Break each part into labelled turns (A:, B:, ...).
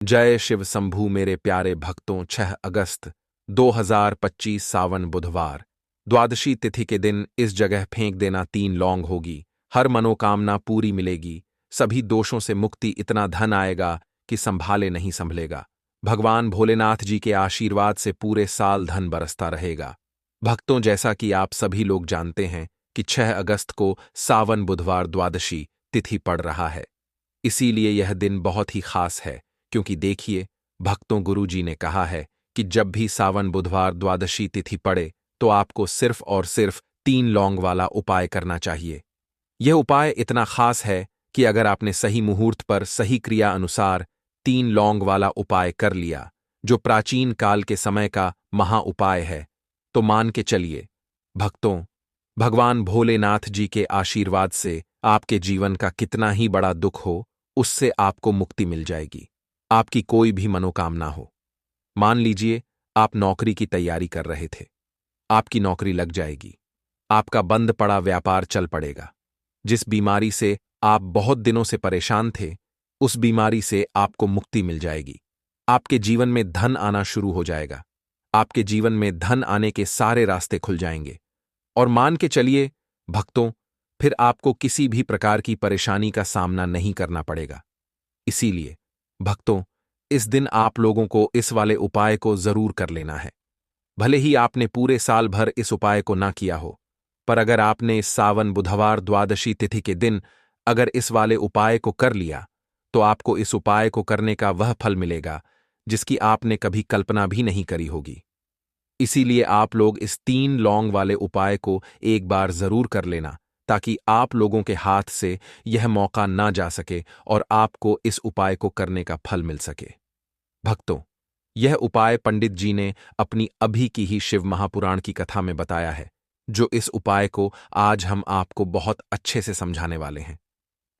A: जय शिव शंभू मेरे प्यारे भक्तों। 6 अगस्त 2025 सावन बुधवार द्वादशी तिथि के दिन इस जगह फेंक देना 3 लौंग होगी। हर मनोकामना पूरी मिलेगी। सभी दोषों से मुक्ति, इतना धन आएगा कि संभाले नहीं संभलेगा। भगवान भोलेनाथ जी के आशीर्वाद से पूरे साल धन बरसता रहेगा। भक्तों, जैसा कि आप सभी लोग जानते हैं कि 6 अगस्त को सावन बुधवार द्वादशी तिथि पड़ रहा है। इसीलिए यह दिन बहुत ही खास है, क्योंकि देखिए भक्तों, गुरु जी ने कहा है कि जब भी सावन बुधवार द्वादशी तिथि पड़े तो आपको सिर्फ और सिर्फ 3 लौंग वाला उपाय करना चाहिए। यह उपाय इतना खास है कि अगर आपने सही मुहूर्त पर सही क्रिया अनुसार 3 लौंग वाला उपाय कर लिया, जो प्राचीन काल के समय का महा उपाय है, तो मान के चलिए भक्तों, भगवान भोलेनाथ जी के आशीर्वाद से आपके जीवन का कितना ही बड़ा दुख हो, उससे आपको मुक्ति मिल जाएगी। आपकी कोई भी मनोकामना हो। मान लीजिए आप नौकरी की तैयारी कर रहे थे, आपकी नौकरी लग जाएगी। आपका बंद पड़ा व्यापार चल पड़ेगा। जिस बीमारी से आप बहुत दिनों से परेशान थे, उस बीमारी से आपको मुक्ति मिल जाएगी। आपके जीवन में धन आना शुरू हो जाएगा। आपके जीवन में धन आने के सारे रास्ते खुल जाएंगे। और मान के चलिए भक्तों, फिर आपको किसी भी प्रकार की परेशानी का सामना नहीं करना पड़ेगा। इसीलिए भक्तों, इस दिन आप लोगों को इस वाले उपाय को जरूर कर लेना है। भले ही आपने पूरे साल भर इस उपाय को ना किया हो, पर अगर आपने इस सावन बुधवार द्वादशी तिथि के दिन अगर इस वाले उपाय को कर लिया, तो आपको इस उपाय को करने का वह फल मिलेगा जिसकी आपने कभी कल्पना भी नहीं करी होगी। इसीलिए आप लोग इस 3 लौंग वाले उपाय को एक बार जरूर कर लेना, ताकि आप लोगों के हाथ से यह मौका ना जा सके और आपको इस उपाय को करने का फल मिल सके। भक्तों, यह उपाय पंडित जी ने अपनी अभी की ही शिव महापुराण की कथा में बताया है, जो इस उपाय को आज हम आपको बहुत अच्छे से समझाने वाले हैं।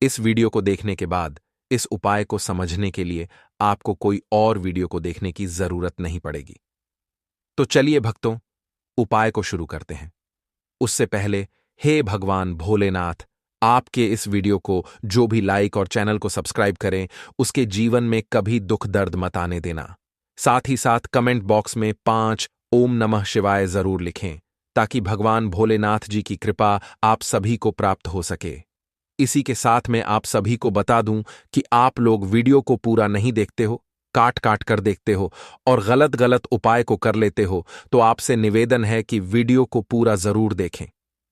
A: इस वीडियो को देखने के बाद इस उपाय को समझने के लिए आपको कोई और वीडियो को देखने की जरूरत नहीं पड़ेगी। तो चलिए भक्तों, उपाय को शुरू करते हैं। उससे पहले हे भगवान भोलेनाथ, आपके इस वीडियो को जो भी लाइक और चैनल को सब्सक्राइब करें, उसके जीवन में कभी दुख दर्द मत आने देना। साथ ही साथ कमेंट बॉक्स में 5 ओम नमः शिवाय जरूर लिखें, ताकि भगवान भोलेनाथ जी की कृपा आप सभी को प्राप्त हो सके। इसी के साथ में आप सभी को बता दूं कि आप लोग वीडियो को पूरा नहीं देखते हो, काट काट कर देखते हो और गलत गलत उपाय को कर लेते हो, तो आपसे निवेदन है कि वीडियो को पूरा जरूर देखें।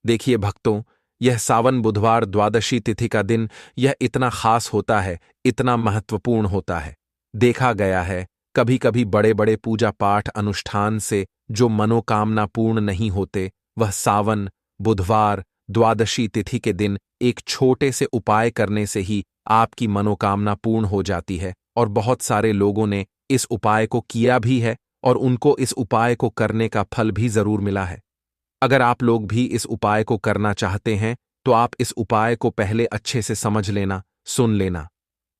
A: देखिए भक्तों, यह सावन बुधवार द्वादशी तिथि का दिन यह इतना खास होता है, इतना महत्वपूर्ण होता है। देखा गया है कभी कभी बड़े बड़े पूजा पाठ अनुष्ठान से जो मनोकामना पूर्ण नहीं होते, वह सावन बुधवार द्वादशी तिथि के दिन एक छोटे से उपाय करने से ही आपकी मनोकामना पूर्ण हो जाती है। और बहुत सारे लोगों ने इस उपाय को किया भी है और उनको इस उपाय को करने का फल भी जरूर मिला है। अगर आप लोग भी इस उपाय को करना चाहते हैं, तो आप इस उपाय को पहले अच्छे से समझ लेना, सुन लेना।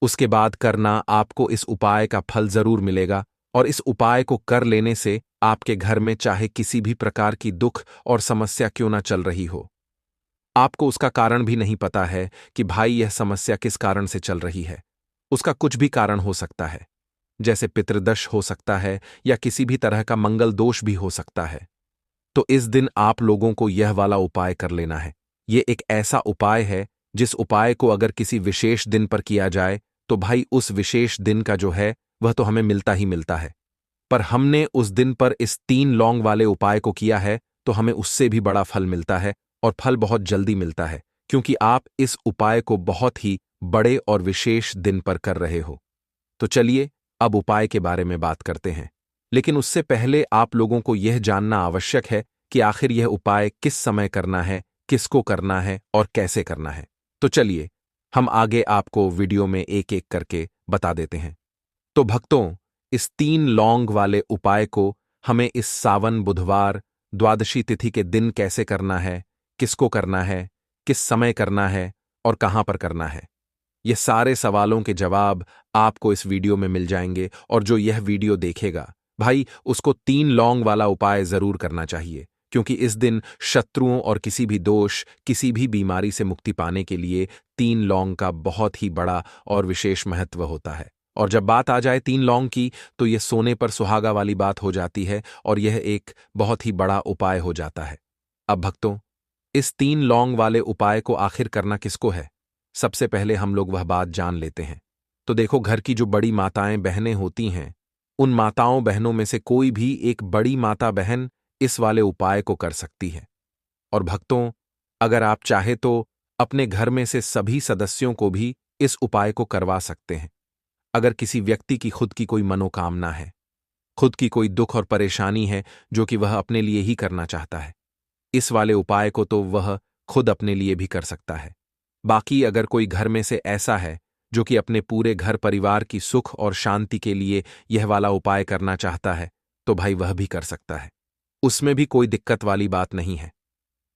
A: उसके बाद करना, आपको इस उपाय का फल जरूर मिलेगा। और इस उपाय को कर लेने से आपके घर में चाहे किसी भी प्रकार की दुख और समस्या क्यों ना चल रही हो, आपको उसका कारण भी नहीं पता है कि भाई यह समस्या किस कारण से चल रही है। उसका कुछ भी कारण हो सकता है, जैसे पितृदोष हो सकता है या किसी भी तरह का मंगल दोष भी हो सकता है। तो इस दिन आप लोगों को यह वाला उपाय कर लेना है। ये एक ऐसा उपाय है जिस उपाय को अगर किसी विशेष दिन पर किया जाए, तो भाई उस विशेष दिन का जो है वह तो हमें मिलता ही मिलता है। पर हमने उस दिन पर इस 3 लौंग वाले उपाय को किया है, तो हमें उससे भी बड़ा फल मिलता है और फल बहुत जल्दी मिलता है, क्योंकि आप इस उपाय को बहुत ही बड़े और विशेष दिन पर कर रहे हो। तो चलिए अब उपाय के बारे में बात करते हैं। लेकिन उससे पहले आप लोगों को यह जानना आवश्यक है कि आखिर यह उपाय किस समय करना है, किसको करना है और कैसे करना है। तो चलिए हम आगे आपको वीडियो में एक एक करके बता देते हैं। तो भक्तों, इस 3 लौंग वाले उपाय को हमें इस सावन बुधवार द्वादशी तिथि के दिन कैसे करना है, किसको करना है, किस समय करना है और कहां पर करना है, ये सारे सवालों के जवाब आपको इस वीडियो में मिल जाएंगे। और जो यह वीडियो देखेगा भाई, उसको 3 लौंग वाला उपाय जरूर करना चाहिए, क्योंकि इस दिन शत्रुओं और किसी भी दोष, किसी भी बीमारी से मुक्ति पाने के लिए 3 लौंग का बहुत ही बड़ा और विशेष महत्व होता है। और जब बात आ जाए 3 लौंग की तो यह सोने पर सुहागा वाली बात हो जाती है और यह एक बहुत ही बड़ा उपाय हो जाता है। अब भक्तों, इस 3 लौंग वाले उपाय को आखिर करना किसको है? सबसे पहले हम लोग वह बात जान लेते हैं। तो देखो, घर की जो बड़ी माताएं बहनें होती हैं, उन माताओं बहनों में से कोई भी एक बड़ी माता बहन इस वाले उपाय को कर सकती है। और भक्तों, अगर आप चाहे तो अपने घर में से सभी सदस्यों को भी इस उपाय को करवा सकते हैं। अगर किसी व्यक्ति की खुद की कोई मनोकामना है, खुद की कोई दुख और परेशानी है जो कि वह अपने लिए ही करना चाहता है, इस वाले उपाय को तो वह खुद अपने लिए भी कर सकता है। बाकी अगर कोई घर में से ऐसा है जो कि अपने पूरे घर परिवार की सुख और शांति के लिए यह वाला उपाय करना चाहता है, तो भाई वह भी कर सकता है। उसमें भी कोई दिक्कत वाली बात नहीं है।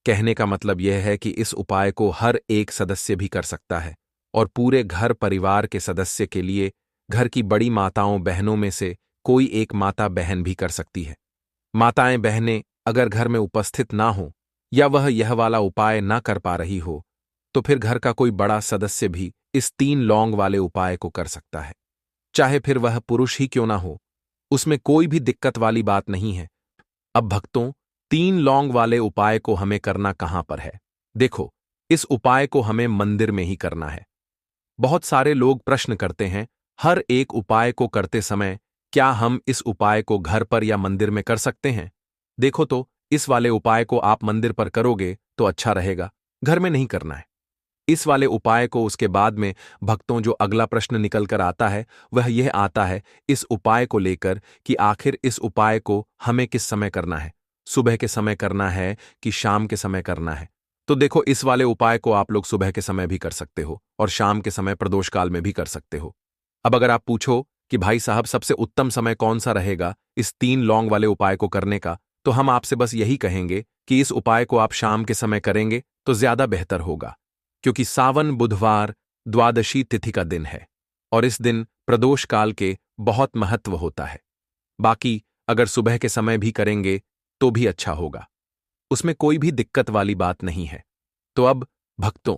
A: कहने का मतलब यह है कि इस उपाय को हर एक सदस्य भी कर सकता है और पूरे घर परिवार के सदस्य के लिए घर की बड़ी माताओं बहनों में से कोई एक माता बहन भी कर सकती है। माताएं बहनें अगर घर में उपस्थित ना हो या वह यह वाला उपाय ना कर पा रही हो, तो फिर घर का कोई बड़ा सदस्य भी इस 3 लौंग वाले उपाय को कर सकता है। चाहे फिर वह पुरुष ही क्यों ना हो, उसमें कोई भी दिक्कत वाली बात नहीं है। अब भक्तों, 3 लौंग वाले उपाय को हमें करना कहां पर है? देखो, इस उपाय को हमें मंदिर में ही करना है। बहुत सारे लोग प्रश्न करते हैं, हर एक उपाय को करते समय क्या हम इस उपाय को घर पर या मंदिर में कर सकते हैं? देखो तो, इस वाले उपाय को आप मंदिर पर करोगे तो अच्छा रहेगा, घर में नहीं करना है। इस वाले उपाय को उसके बाद में भक्तों जो अगला प्रश्न निकल कर आता है वह यह आता है इस उपाय को लेकर कि आखिर इस उपाय को हमें किस समय करना है, सुबह के समय करना है कि शाम के समय करना है? तो देखो, इस वाले उपाय को आप लोग सुबह के समय भी कर सकते हो और शाम के समय प्रदोष काल में भी कर सकते हो। अब अगर आप पूछो कि भाई साहब सबसे उत्तम समय कौन सा रहेगा इस 3 लौंग वाले उपाय को करने का, तो हम आपसे बस यही कहेंगे कि इस उपाय को आप शाम के समय करेंगे तो ज्यादा बेहतर होगा, क्योंकि सावन बुधवार द्वादशी तिथि का दिन है और इस दिन प्रदोष काल के बहुत महत्व होता है। बाकी अगर सुबह के समय भी करेंगे तो भी अच्छा होगा, उसमें कोई भी दिक्कत वाली बात नहीं है। तो अब भक्तों,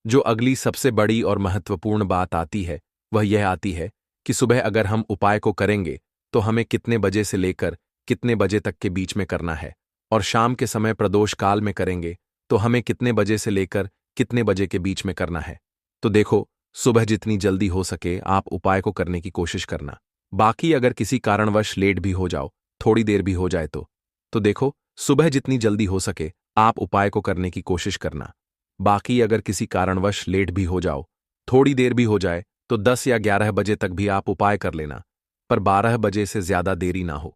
A: जो अगली सबसे बड़ी और महत्वपूर्ण बात आती है वह यह आती है कि सुबह अगर हम उपाय को करेंगे तो हमें कितने बजे से लेकर कितने बजे तक के बीच में करना है, और शाम के समय प्रदोष काल में करेंगे तो हमें कितने बजे से लेकर कितने बजे के बीच में करना है। तो देखो, सुबह जितनी जल्दी हो सके आप उपाय को करने की कोशिश करना। बाकी अगर किसी कारणवश लेट भी हो जाओ, थोड़ी देर भी हो जाए तो देखो, सुबह जितनी जल्दी हो सके आप उपाय को करने की कोशिश करना। बाकी अगर किसी कारणवश लेट भी हो जाओ, थोड़ी देर भी हो जाए, तो 10 या 11 बजे तक भी आप उपाय कर लेना, पर 12 बजे से ज्यादा देरी ना हो।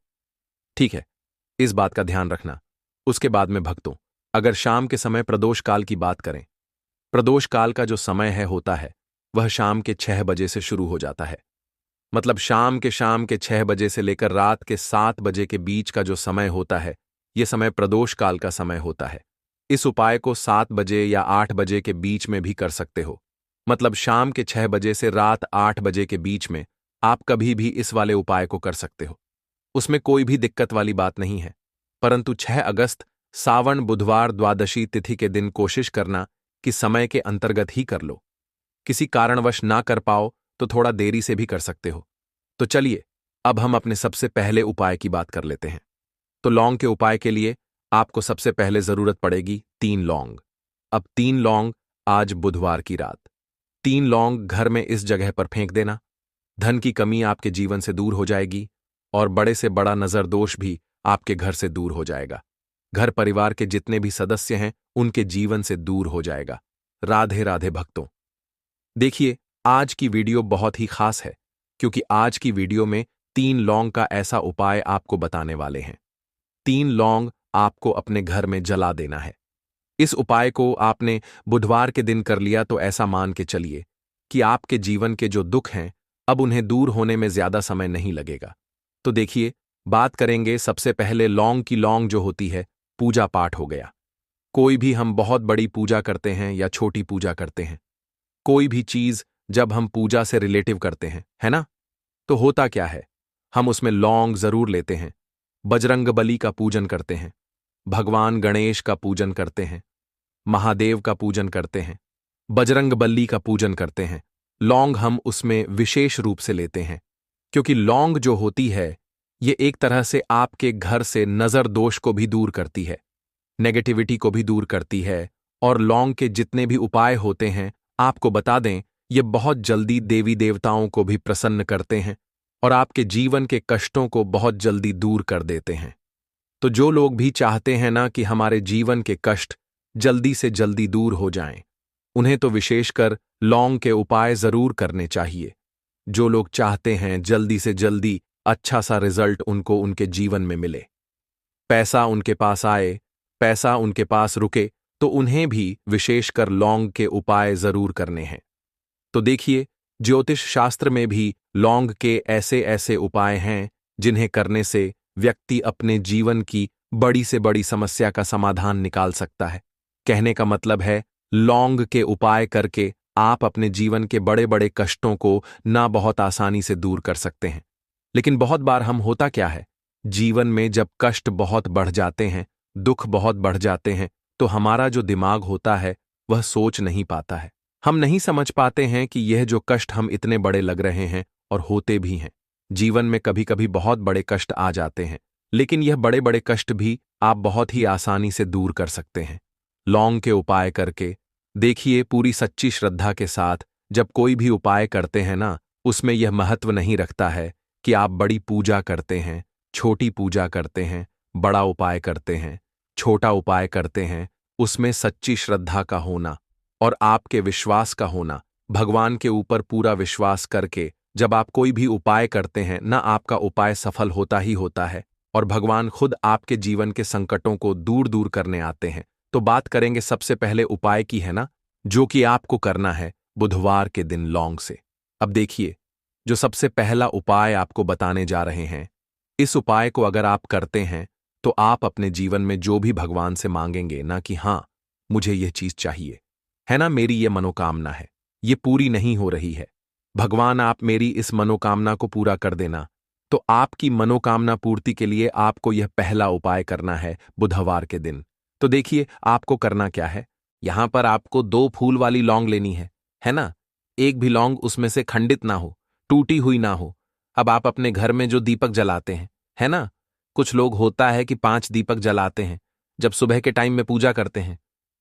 A: ठीक है, इस बात का ध्यान रखना। उसके बाद में भक्तों, अगर शाम के समय प्रदोष काल की बात करें, प्रदोष काल का जो समय होता है वह शाम के 6 बजे से शुरू हो जाता है। मतलब शाम के 6 बजे से लेकर रात के 7 बजे के बीच का जो समय होता है, यह समय प्रदोष काल का समय होता है। इस उपाय को 7 बजे या 8 बजे के बीच में भी कर सकते हो। मतलब शाम के 6 बजे से रात 8 बजे के बीच में आप कभी भी इस वाले उपाय को कर सकते हो, उसमें कोई भी दिक्कत वाली बात नहीं है। परंतु 6 अगस्त सावन बुधवार द्वादशी तिथि के दिन कोशिश करना कि समय के अंतर्गत ही कर लो। किसी कारणवश ना कर पाओ तो थोड़ा देरी से भी कर सकते हो। तो चलिए, अब हम अपने सबसे पहले उपाय की बात कर लेते हैं। तो लौंग के उपाय के लिए आपको सबसे पहले जरूरत पड़ेगी 3 लौंग। अब 3 लौंग आज बुधवार की रात 3 लौंग घर में इस जगह पर फेंक देना। धन की कमी आपके जीवन से दूर हो जाएगी और बड़े से बड़ा नजर दोष भी आपके घर से दूर हो जाएगा। घर परिवार के जितने भी सदस्य हैं उनके जीवन से दूर हो जाएगा। राधे राधे भक्तों। देखिए, आज की वीडियो बहुत ही खास है, क्योंकि आज की वीडियो में 3 लौंग का ऐसा उपाय आपको बताने वाले हैं। 3 लौंग आपको अपने घर में जला देना है। इस उपाय को आपने बुधवार के दिन कर लिया तो ऐसा मान के चलिए कि आपके जीवन के जो दुख हैं अब उन्हें दूर होने में ज्यादा समय नहीं लगेगा। तो देखिए, बात करेंगे सबसे पहले लौंग की। लौंग जो होती है पूजा पाठ हो गया। कोई भी हम बहुत बड़ी पूजा करते हैं या छोटी पूजा करते हैं, कोई भी चीज जब हम पूजा से रिलेटिव करते हैं, है ना, तो होता क्या है, हम उसमें लौंग जरूर लेते हैं। बजरंगबली का पूजन करते हैं, भगवान गणेश का पूजन करते हैं, महादेव का पूजन करते हैं, बजरंगबली का पूजन करते हैं, लौंग हम उसमें विशेष रूप से लेते हैं, क्योंकि लौंग जो होती है ये एक तरह से आपके घर से नजर दोष को भी दूर करती है, नेगेटिविटी को भी दूर करती है। और लौंग के जितने भी उपाय होते हैं, आपको बता दें, ये बहुत जल्दी देवी देवताओं को भी प्रसन्न करते हैं और आपके जीवन के कष्टों को बहुत जल्दी दूर कर देते हैं। तो जो लोग भी चाहते हैं ना कि हमारे जीवन के कष्ट जल्दी से जल्दी दूर हो जाएं, उन्हें तो विशेषकर लौंग के उपाय जरूर करने चाहिए। जो लोग चाहते हैं जल्दी से जल्दी अच्छा सा रिजल्ट उनको उनके जीवन में मिले, पैसा उनके पास आए, पैसा उनके पास रुके, तो उन्हें भी विशेषकर लौंग के उपाय जरूर करने हैं। तो देखिए, ज्योतिष शास्त्र में भी लौंग के ऐसे ऐसे उपाय हैं जिन्हें करने से व्यक्ति अपने जीवन की बड़ी से बड़ी समस्या का समाधान निकाल सकता है। कहने का मतलब है, लौंग के उपाय करके आप अपने जीवन के बड़े बड़े कष्टों को ना बहुत आसानी से दूर कर सकते हैं। लेकिन बहुत बार हम होता क्या है, जीवन में जब कष्ट बहुत बढ़ जाते हैं, दुख बहुत बढ़ जाते हैं, तो हमारा जो दिमाग होता है वह सोच नहीं पाता है। हम नहीं समझ पाते हैं कि यह जो कष्ट हम इतने बड़े लग रहे हैं, और होते भी हैं। जीवन में कभी कभी बहुत बड़े कष्ट आ जाते हैं, लेकिन यह बड़े बड़े कष्ट भी आप बहुत ही आसानी से दूर कर सकते हैं लौंग के उपाय करके। देखिए, पूरी सच्ची श्रद्धा के साथ जब कोई भी उपाय करते हैं ना, उसमें यह महत्व नहीं रखता है कि आप बड़ी पूजा करते हैं, छोटी पूजा करते हैं, बड़ा उपाय करते हैं, छोटा उपाय करते हैं। उसमें सच्ची श्रद्धा का होना और आपके विश्वास का होना, भगवान के ऊपर पूरा विश्वास करके जब आप कोई भी उपाय करते हैं ना, आपका उपाय सफल होता ही होता है और भगवान खुद आपके जीवन के संकटों को दूर दूर करने आते हैं। तो बात करेंगे सबसे पहले उपाय की, है ना, जो कि आपको करना है बुधवार के दिन लौंग से। अब देखिए, जो सबसे पहला उपाय आपको बताने जा रहे हैं, इस उपाय को अगर आप करते हैं तो आप अपने जीवन में जो भी भगवान से मांगेंगे ना, कि हाँ मुझे यह चीज चाहिए, है ना, मेरी ये मनोकामना है, ये पूरी नहीं हो रही है, भगवान आप मेरी इस मनोकामना को पूरा कर देना। तो आपकी मनोकामना पूर्ति के लिए आपको यह पहला उपाय करना है बुधवार के दिन। तो देखिए, आपको करना क्या है, यहां पर आपको 2 फूल वाली लौंग लेनी है ना। एक भी लौंग उसमें से खंडित ना हो, टूटी हुई ना हो। अब आप अपने घर में जो दीपक जलाते हैं, है ना, कुछ लोग होता है कि 5 दीपक जलाते हैं जब सुबह के टाइम में पूजा करते हैं।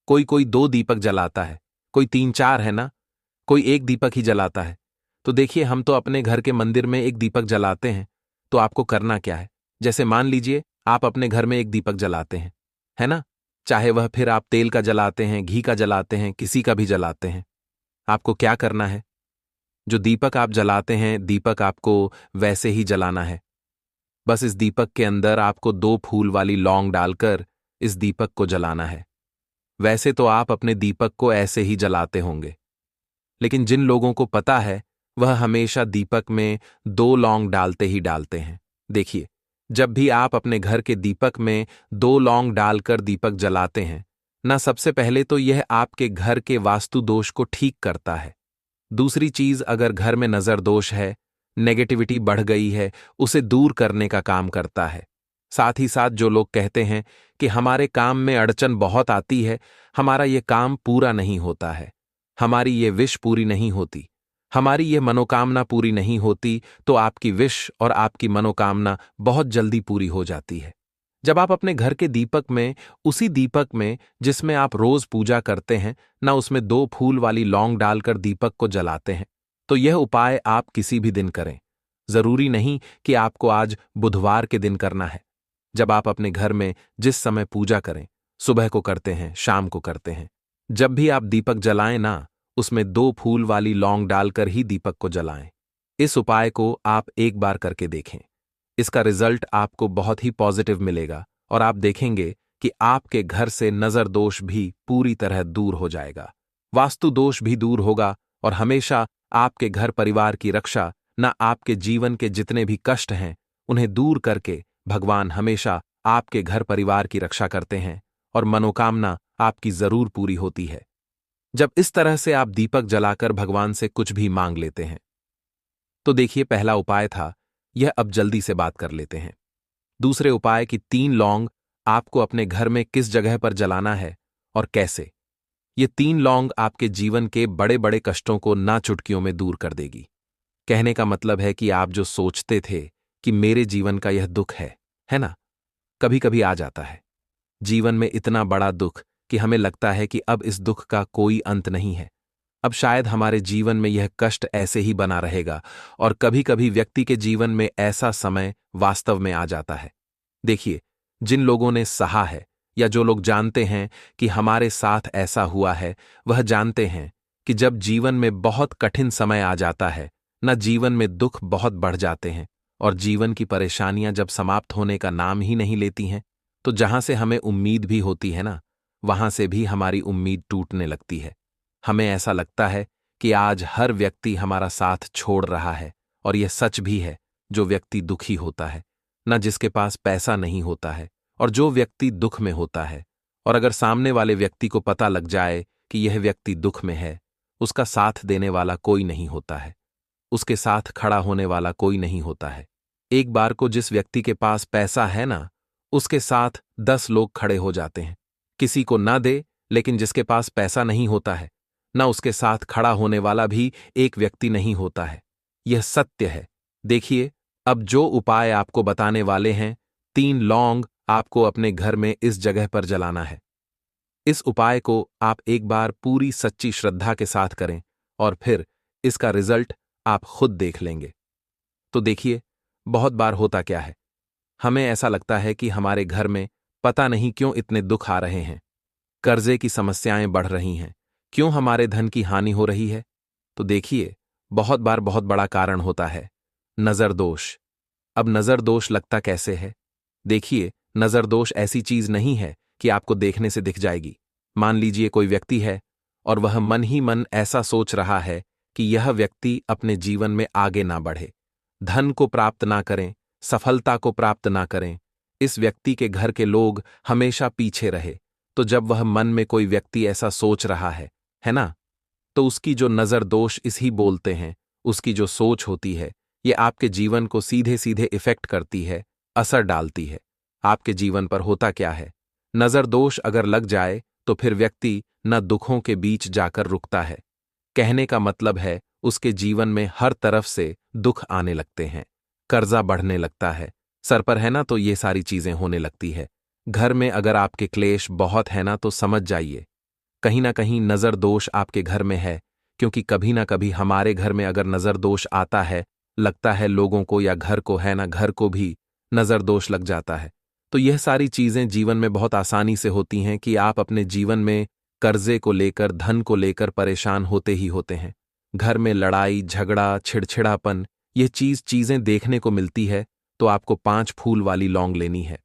A: कोई कोई 2 दीपक जलाता है, कोई 3-4, है ना, कोई 1 दीपक ही जलाता है। तो देखिए, हम तो अपने घर के मंदिर में 1 दीपक जलाते हैं। तो आपको करना क्या है, जैसे मान लीजिए आप अपने घर में 1 दीपक जलाते हैं, है ना, चाहे वह फिर आप तेल का जलाते हैं, घी का जलाते हैं, किसी का भी जलाते हैं। आपको क्या करना है, जो दीपक आप जलाते हैं, दीपक आपको वैसे ही जलाना है। बस इस दीपक के अंदर आपको 2 फूल वाली लौंग डालकर इस दीपक को जलाना है। वैसे तो आप अपने दीपक को ऐसे ही जलाते होंगे, लेकिन जिन लोगों को पता है वह हमेशा दीपक में 2 लौंग डालते ही डालते हैं। देखिए, जब भी आप अपने घर के दीपक में 2 लौंग डालकर दीपक जलाते हैं ना, सबसे पहले तो यह आपके घर के वास्तु दोष को ठीक करता है। दूसरी चीज, अगर घर में नजर दोष है, नेगेटिविटी बढ़ गई है, उसे दूर करने का काम करता है। साथ ही साथ जो लोग कहते हैं कि हमारे काम में अड़चन बहुत आती है, हमारा ये काम पूरा नहीं होता है, हमारी ये विश पूरी नहीं होती, हमारी ये मनोकामना पूरी नहीं होती, तो आपकी विश और आपकी मनोकामना बहुत जल्दी पूरी हो जाती है। जब आप अपने घर के दीपक में, उसी दीपक में जिसमें आप रोज पूजा करते हैं ना, उसमें 2 फूल वाली लौंग डालकर दीपक को जलाते हैं, तो यह उपाय आप किसी भी दिन करें। जरूरी नहीं कि आपको आज बुधवार के दिन करना है। जब आप अपने घर में जिस समय पूजा करें, सुबह को करते हैं, शाम को करते हैं, जब भी आप दीपक जलाएं ना, उसमें 2 फूल वाली लौंग डालकर ही दीपक को जलाएं। इस उपाय को आप एक बार करके देखें, इसका रिजल्ट आपको बहुत ही पॉजिटिव मिलेगा और आप देखेंगे कि आपके घर से नजर दोष भी पूरी तरह दूर हो जाएगा, वास्तु दोष भी दूर होगा और हमेशा आपके घर परिवार की रक्षा, न आपके जीवन के जितने भी कष्ट हैं उन्हें दूर करके भगवान हमेशा आपके घर परिवार की रक्षा करते हैं और मनोकामना आपकी जरूर पूरी होती है, जब इस तरह से आप दीपक जलाकर भगवान से कुछ भी मांग लेते हैं। तो देखिए, पहला उपाय था यह, अब जल्दी से बात कर लेते हैं दूसरे उपाय की। 3 लौंग आपको अपने घर में किस जगह पर जलाना है और कैसे, ये 3 लौंग आपके जीवन के बड़े बड़े कष्टों को ना चुटकियों में दूर कर देगी। कहने का मतलब है कि आप जो सोचते थे कि मेरे जीवन का यह दुख है ना, कभी कभी आ जाता है। जीवन में इतना बड़ा दुख कि हमें लगता है कि अब इस दुख का कोई अंत नहीं है। अब शायद हमारे जीवन में यह कष्ट ऐसे ही बना रहेगा, और कभी कभी व्यक्ति के जीवन में ऐसा समय वास्तव में आ जाता है। देखिए, जिन लोगों ने सहा है या जो लोग जानते हैं कि हमारे साथ ऐसा हुआ है, वह जानते हैं कि जब जीवन में बहुत कठिन समय आ जाता है, न जीवन में दुख बहुत बढ़ जाते हैं, और जीवन की परेशानियां जब समाप्त होने का नाम ही नहीं लेती हैं, तो जहां से हमें उम्मीद भी होती है ना, वहां से भी हमारी उम्मीद टूटने लगती है। हमें ऐसा लगता है कि आज हर व्यक्ति हमारा साथ छोड़ रहा है, और यह सच भी है। जो व्यक्ति दुखी होता है, न जिसके पास पैसा नहीं होता है, और जो व्यक्ति दुख में होता है, और अगर सामने वाले व्यक्ति को पता लग जाए कि यह व्यक्ति दुख में है, उसका साथ देने वाला कोई नहीं होता है, उसके साथ खड़ा होने वाला कोई नहीं होता है। एक बार को जिस व्यक्ति के पास पैसा है ना, उसके साथ 10 लोग खड़े हो जाते हैं। किसी को ना दे, लेकिन जिसके पास पैसा नहीं होता है, ना उसके साथ खड़ा होने वाला भी एक व्यक्ति नहीं होता है। यह सत्य है। देखिए, अब जो उपाय आपको बताने वाले हैं, 3 लौंग आपको अपने घर में इस जगह पर जलाना है। इस उपाय को आप एक बार पूरी सच्ची श्रद्धा के साथ करें, और फिर इसका रिजल्ट आप खुद देख लेंगे। तो देखिए, बहुत बार होता क्या है, हमें ऐसा लगता है कि हमारे घर में पता नहीं क्यों इतने दुख आ रहे हैं, कर्जे की समस्याएं बढ़ रही हैं, क्यों हमारे धन की हानि हो रही है। तो देखिए, बहुत बार बहुत बड़ा कारण होता है नजर दोष। अब नजर दोष लगता कैसे है? देखिए, नजर दोष ऐसी चीज नहीं है कि आपको देखने से दिख जाएगी। मान लीजिए कोई व्यक्ति है, और वह मन ही मन ऐसा सोच रहा है कि यह व्यक्ति अपने जीवन में आगे ना बढ़े, धन को प्राप्त ना करें, सफलता को प्राप्त ना करें, इस व्यक्ति के घर के लोग हमेशा पीछे रहे। तो जब वह मन में कोई व्यक्ति ऐसा सोच रहा है ना, तो उसकी जो नजर दोष इसी बोलते हैं, उसकी जो सोच होती है, ये आपके जीवन को सीधे सीधे इफेक्ट करती है, असर डालती है। आपके जीवन पर होता क्या है, नजर दोष अगर लग जाए तो फिर व्यक्ति न दुखों के बीच जाकर रुकता है। कहने का मतलब है, उसके जीवन में हर तरफ से दुख आने लगते हैं, कर्जा बढ़ने लगता है, सर पर है ना तो ये सारी चीजें होने लगती है। घर में अगर आपके क्लेश बहुत है ना, तो समझ जाइए कहीं ना कहीं नजर दोष आपके घर में है। क्योंकि कभी ना कभी हमारे घर में अगर नजर दोष आता है, लगता है लोगों को या घर को है ना, घर को भी नजर दोष लग जाता है। तो यह सारी चीजें जीवन में बहुत आसानी से होती हैं कि आप अपने जीवन में कर्जे को लेकर, धन को लेकर परेशान होते ही होते हैं। घर में लड़ाई झगड़ा, छिड़छिड़ापन, ये चीजें देखने को मिलती है। तो आपको 5 फूल वाली लौंग लेनी है।